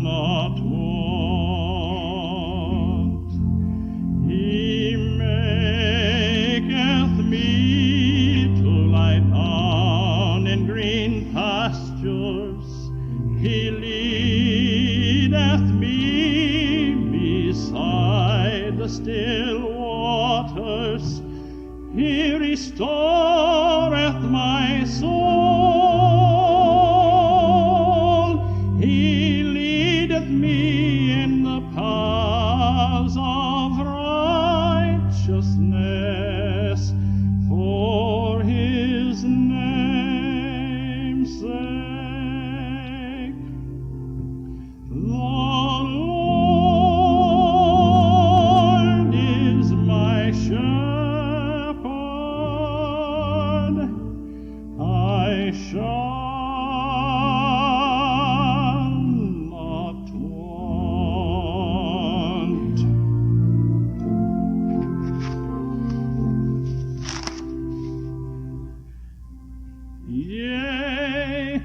not want. He maketh me to lie down in green pastures. He leadeth me beside the still waters. He restoreth my soul. He leadeth me in the paths of righteousness for his name's sake. The Lord is my shepherd. I shall not want. Yea,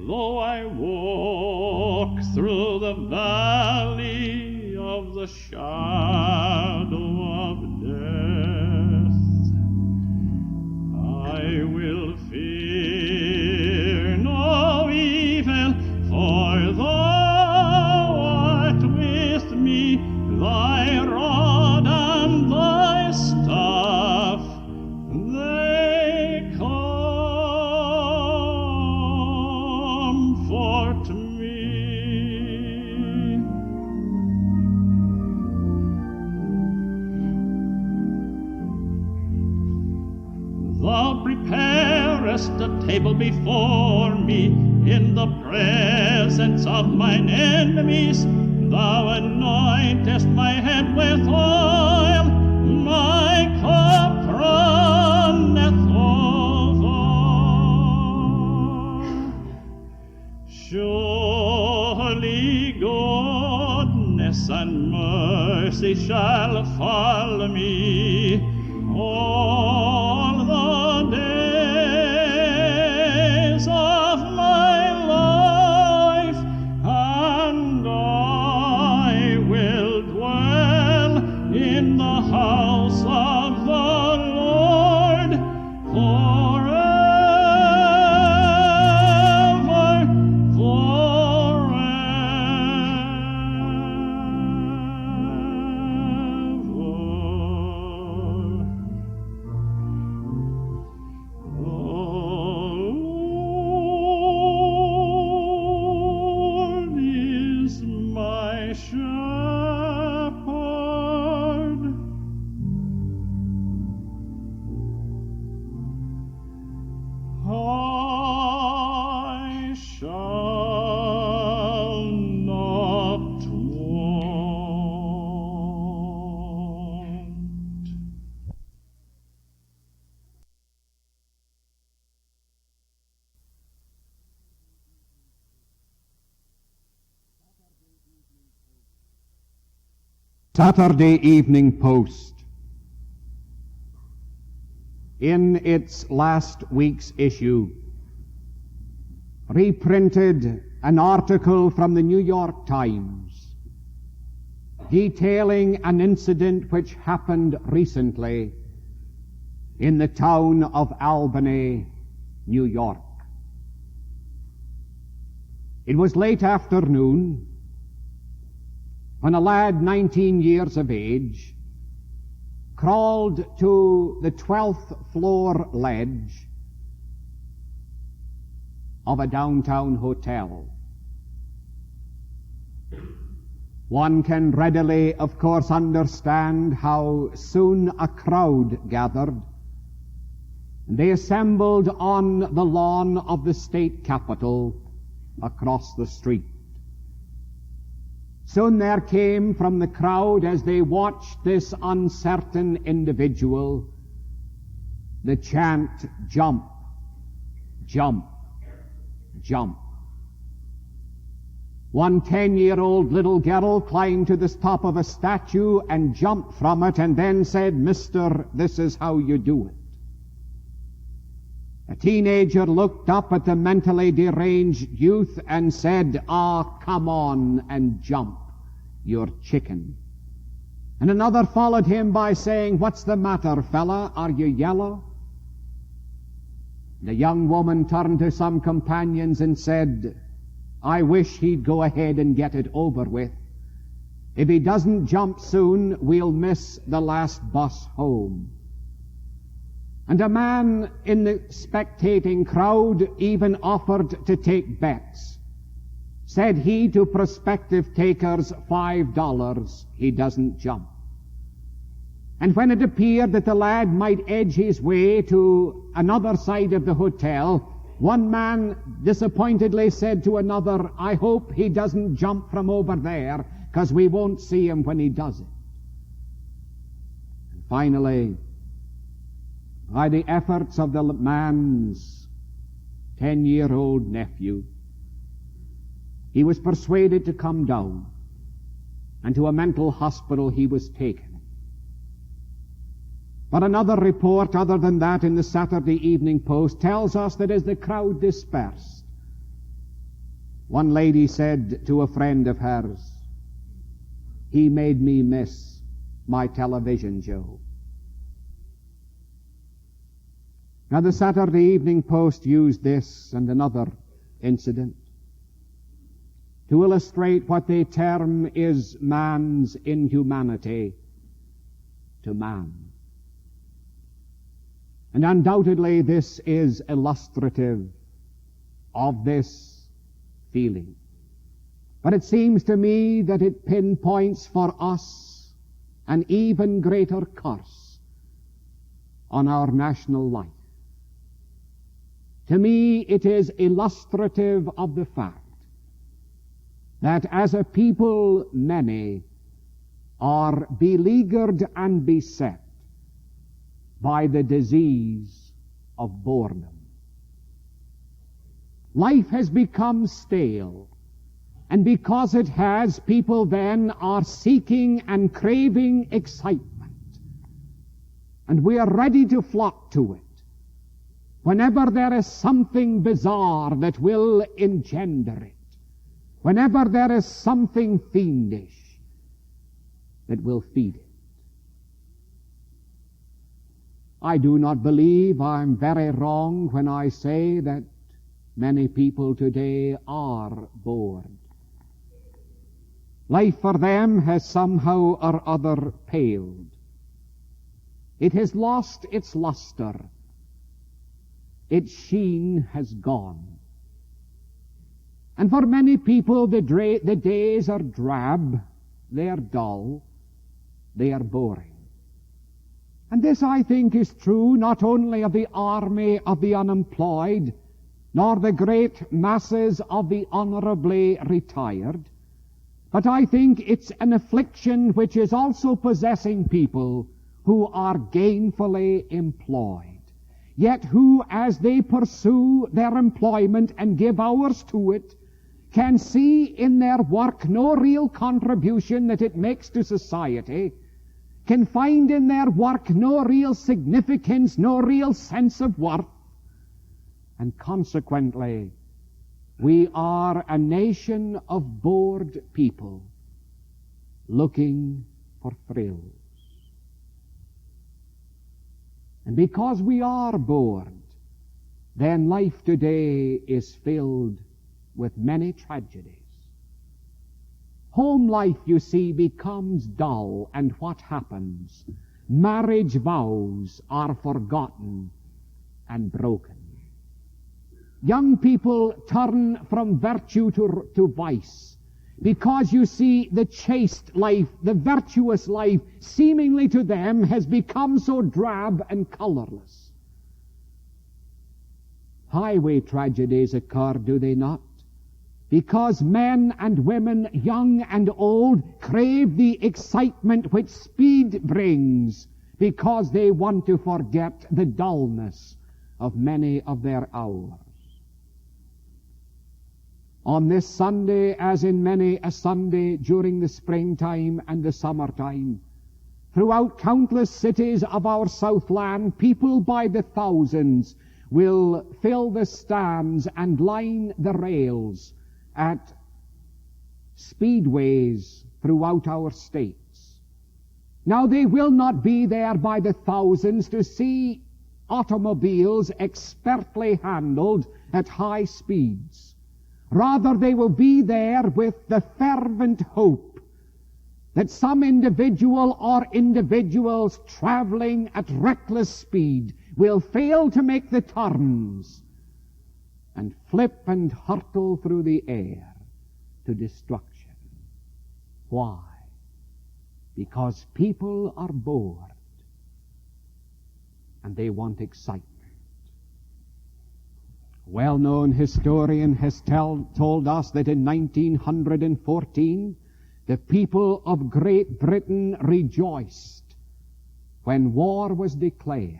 though I walk through the valley of the shadow of death, I will fear no evil, for thou art with me. Thy rod and thy staff, they comfort me. Thou preparest a table before me in the presence of mine enemies. Thou anointest my head with oil, my cup runneth over. Surely goodness and mercy shall follow me all the days of my life, and I will dwell in the house of the Lord forever, forever. The Lord is my shepherd. I shall not want. Saturday Evening Post. In its last week's issue, reprinted an article from the New York Times detailing an incident which happened recently in the town of Albany, New York. It was late afternoon when a lad 19 years of age crawled to the 12th floor ledge of a downtown hotel. One can readily, of course, understand how soon a crowd gathered. They assembled on the lawn of the state capitol across the street. Soon there came from the crowd, as they watched this uncertain individual, the chant, "Jump, jump, jump." One 10-year-old little girl climbed to the top of a statue and jumped from it and then said, "Mister, this is how you do it." A teenager looked up at the mentally deranged youth and said, "Ah, come on and jump, you're chicken." And another followed him by saying, "What's the matter, fella? Are you yellow?" The young woman turned to some companions and said, "I wish he'd go ahead and get it over with. If he doesn't jump soon, we'll miss the last bus home." And a man in the spectating crowd even offered to take bets. Said he to prospective takers, $5, he doesn't jump. And when it appeared that the lad might edge his way to another side of the hotel, one man disappointedly said to another, "I hope he doesn't jump from over there, 'cause we won't see him when he does it." And finally, by the efforts of the man's 10-year-old nephew, he was persuaded to come down, and to a mental hospital he was taken. But another report other than that in the Saturday Evening Post tells us that as the crowd dispersed, one lady said to a friend of hers, "He made me miss my television show." Now the Saturday Evening Post used this and another incident to illustrate what they term is man's inhumanity to man. And undoubtedly this is illustrative of this feeling. But it seems to me that it pinpoints for us an even greater curse on our national life. To me, it is illustrative of the fact that as a people many are beleaguered and beset by the disease of boredom. Life has become stale, and because it has, people then are seeking and craving excitement. And we are ready to flock to it whenever there is something bizarre that will engender it, whenever there is something fiendish that will feed it. I do not believe I'm very wrong when I say that many people today are bored. Life for them has somehow or other paled. It has lost its luster. Its sheen has gone. And for many people the days are drab, they are dull, they are boring. And this, I think, is true not only of the army of the unemployed, nor the great masses of the honorably retired, but I think it's an affliction which is also possessing people who are gainfully employed, yet who, as they pursue their employment and give hours to it, can see in their work no real contribution that it makes to society, can find in their work no real significance, no real sense of worth, and consequently, we are a nation of bored people looking for thrills. And because we are bored, then life today is filled with many tragedies. Home life, you see, becomes dull, and what happens? Marriage vows are forgotten and broken. Young people turn from virtue to vice, because, you see, the chaste life, the virtuous life, seemingly to them has become so drab and colorless. Highway tragedies occur, do they not? Because men and women, young and old, crave the excitement which speed brings, because they want to forget the dullness of many of their hours. On this Sunday, as in many a Sunday during the springtime and the summertime, throughout countless cities of our Southland, people by the thousands will fill the stands and line the rails at speedways throughout our states. Now, they will not be there by the thousands to see automobiles expertly handled at high speeds. Rather, they will be there with the fervent hope that some individual or individuals traveling at reckless speed will fail to make the turns and flip and hurtle through the air to destruction. Why? Because people are bored and they want excitement. A well-known historian has told us that in 1914, the people of Great Britain rejoiced when war was declared,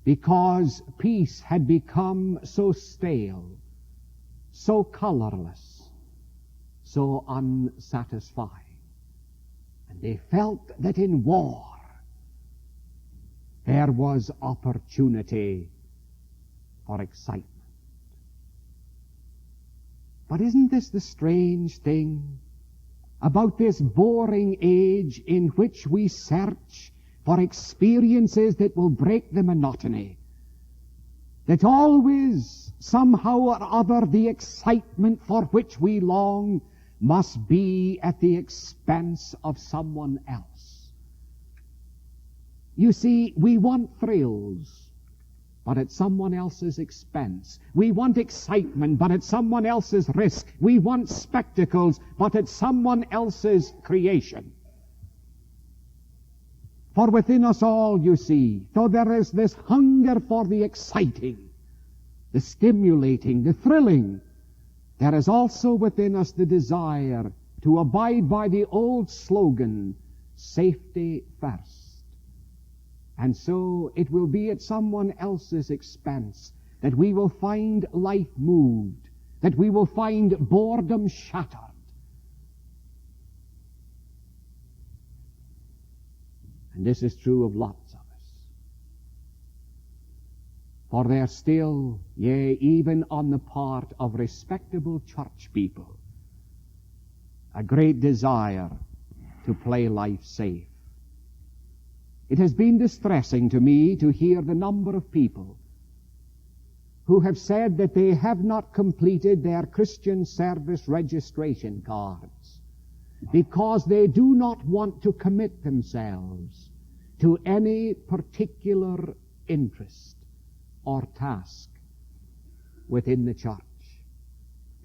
because peace had become so stale, so colorless, so unsatisfying. And they felt that in war there was opportunity for excitement. But isn't this the strange thing about this boring age in which we search for experiences that will break the monotony? That always, somehow or other, the excitement for which we long must be at the expense of someone else. You see, we want thrills, but at someone else's expense. We want excitement, but at someone else's risk. We want spectacles, but at someone else's creation. For within us all, you see, though there is this hunger for the exciting, the stimulating, the thrilling, there is also within us the desire to abide by the old slogan, safety first. And so it will be at someone else's expense that we will find life moved, that we will find boredom shattered. And this is true of lots of us. For there still, yea, even on the part of respectable church people, a great desire to play life safe. It has been distressing to me to hear the number of people who have said that they have not completed their Christian service registration cards because they do not want to commit themselves to any particular interest or task within the church.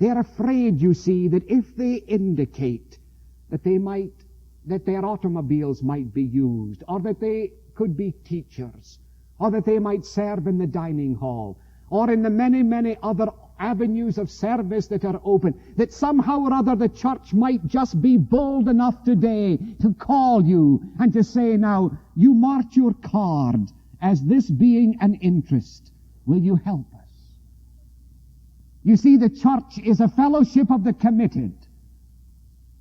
They're afraid, you see, that if they indicate that that their automobiles might be used, or that they could be teachers, or that they might serve in the dining hall, or in the many, many other avenues of service that are open, that somehow or other the church might just be bold enough today to call you and to say, now, you mark your card as this being an interest. Will you help us? You see, the church is a fellowship of the committed.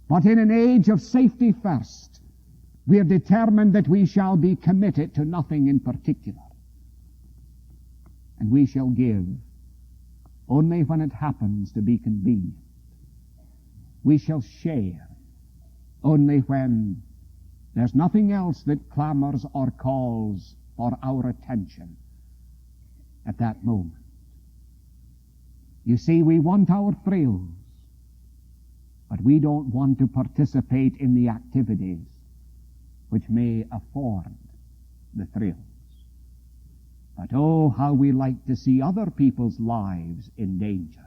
But in an age of safety first, we are determined that we shall be committed to nothing in particular. And we shall give only when it happens to be convenient. We shall share only when there's nothing else that clamors or calls for our attention at that moment. You see, we want our thrills, but we don't want to participate in the activities which may afford the thrills. But oh, how we like to see other people's lives in danger.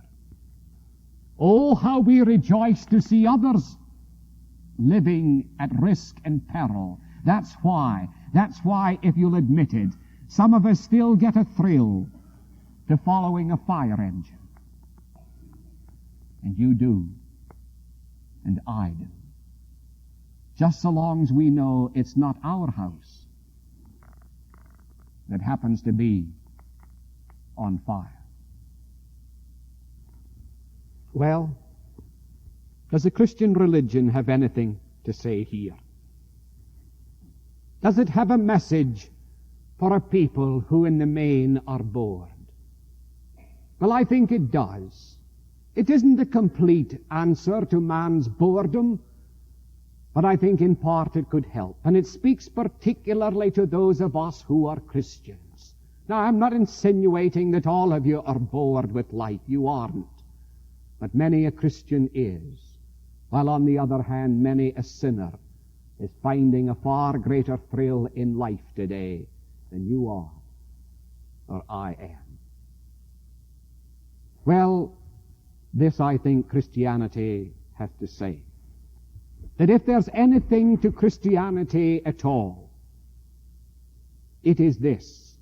Oh, how we rejoice to see others living at risk and peril. That's why, if you'll admit it, some of us still get a thrill to following a fire engine. And you do. And I do. Just so long as we know it's not our house that happens to be on fire. Well, does the Christian religion have anything to say here? Does it have a message for a people who in the main are bored? Well, I think it does. It isn't a complete answer to man's boredom, but I think in part it could help. And it speaks particularly to those of us who are Christians. Now, I'm not insinuating that all of you are bored with life. You aren't. But many a Christian is. While on the other hand, many a sinner is finding a far greater thrill in life today than you are, or I am. Well, this I think Christianity has to say. That if there's anything to Christianity at all, it is this.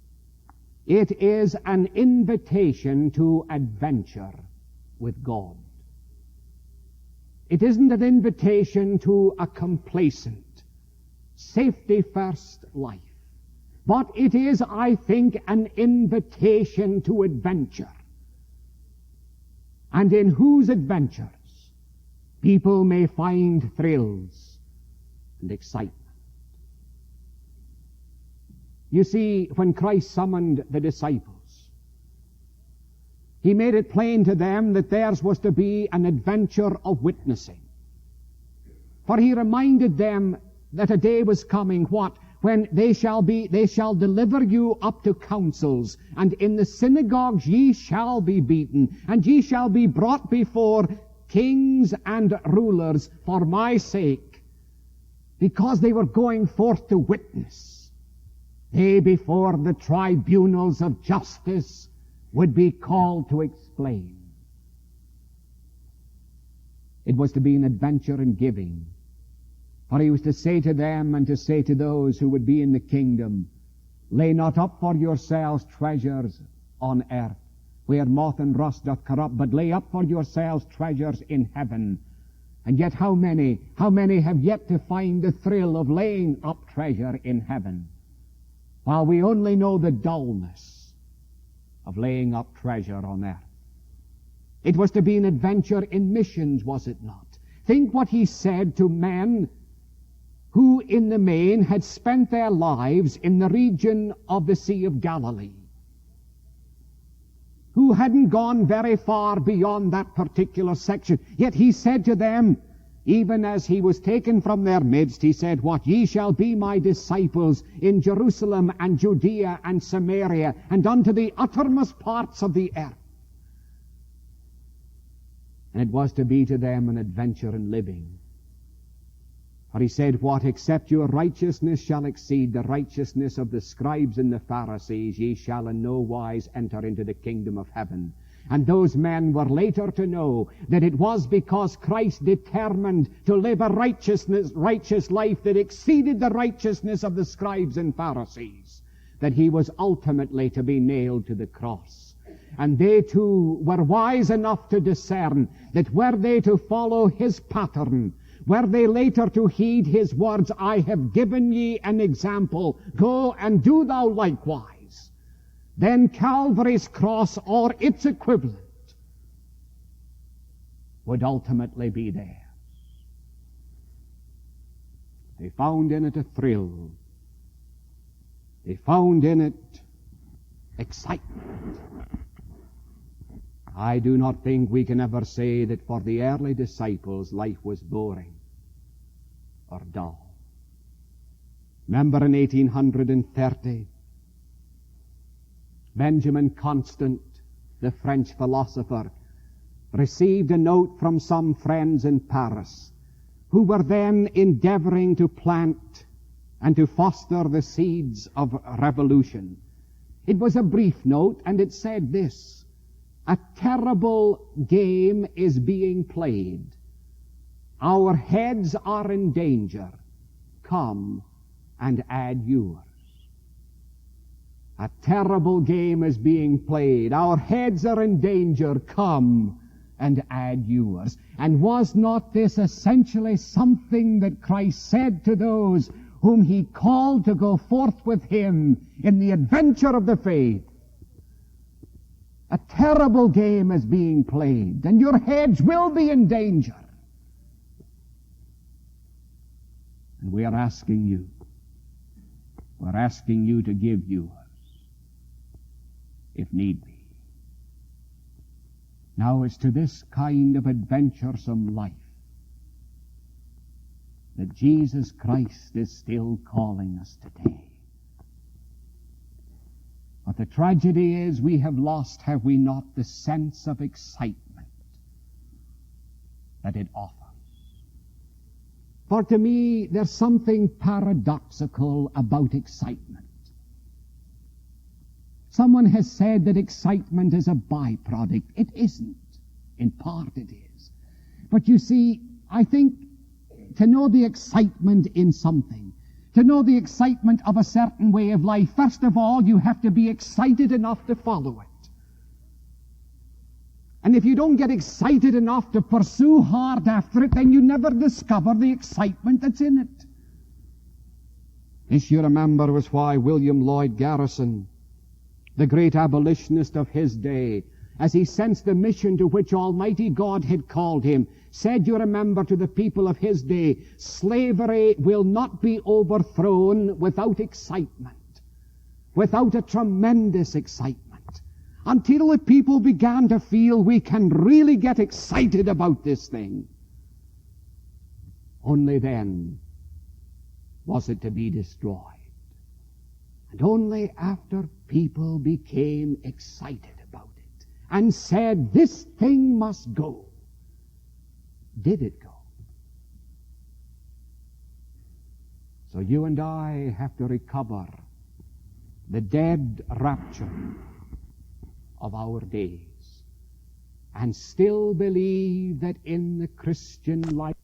It is an invitation to adventure with God. It isn't an invitation to a complacent, safety-first life. But it is, I think, an invitation to adventure. And in whose adventures people may find thrills and excitement. You see, when Christ summoned the disciples, He made it plain to them that theirs was to be an adventure of witnessing. For He reminded them that a day was coming, when they shall deliver you up to councils, and in the synagogues ye shall be beaten, and ye shall be brought before kings and rulers for my sake, because they were going forth to witness. They before the tribunals of justice would be called to explain. It was to be an adventure in giving. For He was to say to them and to say to those who would be in the kingdom, lay not up for yourselves treasures on earth, where moth and rust doth corrupt, but lay up for yourselves treasures in heaven. And yet how many have yet to find the thrill of laying up treasure in heaven, while we only know the dullness of laying up treasure on earth? It was to be an adventure in missions, was it not? Think what He said to men who in the main had spent their lives in the region of the Sea of Galilee, who hadn't gone very far beyond that particular section. Yet He said to them, even as He was taken from their midst, He said, what, ye shall be my disciples in Jerusalem and Judea and Samaria, and unto the uttermost parts of the earth. And it was to be to them an adventure in living. For He said, what, except your righteousness shall exceed the righteousness of the scribes and the Pharisees, ye shall in no wise enter into the kingdom of heaven. And those men were later to know that it was because Christ determined to live a righteous life that exceeded the righteousness of the scribes and Pharisees, that He was ultimately to be nailed to the cross. And they too were wise enough to discern that were they to follow His pattern, were they later to heed His words, I have given ye an example, go and do thou likewise, then Calvary's cross or its equivalent would ultimately be theirs. They found in it a thrill. They found in it excitement. I do not think we can ever say that for the early disciples life was boring or dull. Remember in 1830, Benjamin Constant, the French philosopher, received a note from some friends in Paris who were then endeavoring to plant and to foster the seeds of revolution. It was a brief note, and it said this: a terrible game is being played. Our heads are in danger. Come and add yours. A terrible game is being played. Our heads are in danger. Come and add yours. And was not this essentially something that Christ said to those whom He called to go forth with Him in the adventure of the faith? A terrible game is being played, and your heads will be in danger. And we are asking you. We're asking you to give yours, if need be. Now, as to this kind of adventuresome life that Jesus Christ is still calling us today. But the tragedy is we have lost, have we not, the sense of excitement that it offers. For to me, there's something paradoxical about excitement. Someone has said that excitement is a byproduct. It isn't. In part it is. But you see, I think to know the excitement in something, to know the excitement of a certain way of life, first of all, you have to be excited enough to follow it. And if you don't get excited enough to pursue hard after it, then you never discover the excitement that's in it. This, you remember, was why William Lloyd Garrison, the great abolitionist of his day, as he sensed the mission to which Almighty God had called him, said, you remember, to the people of his day, slavery will not be overthrown without excitement, without a tremendous excitement, until the people began to feel we can really get excited about this thing. Only then was it to be destroyed. And only after people became excited about it and said, this thing must go, did it go. So you and I have to recover the dead rapture of our days and still believe that in the Christian life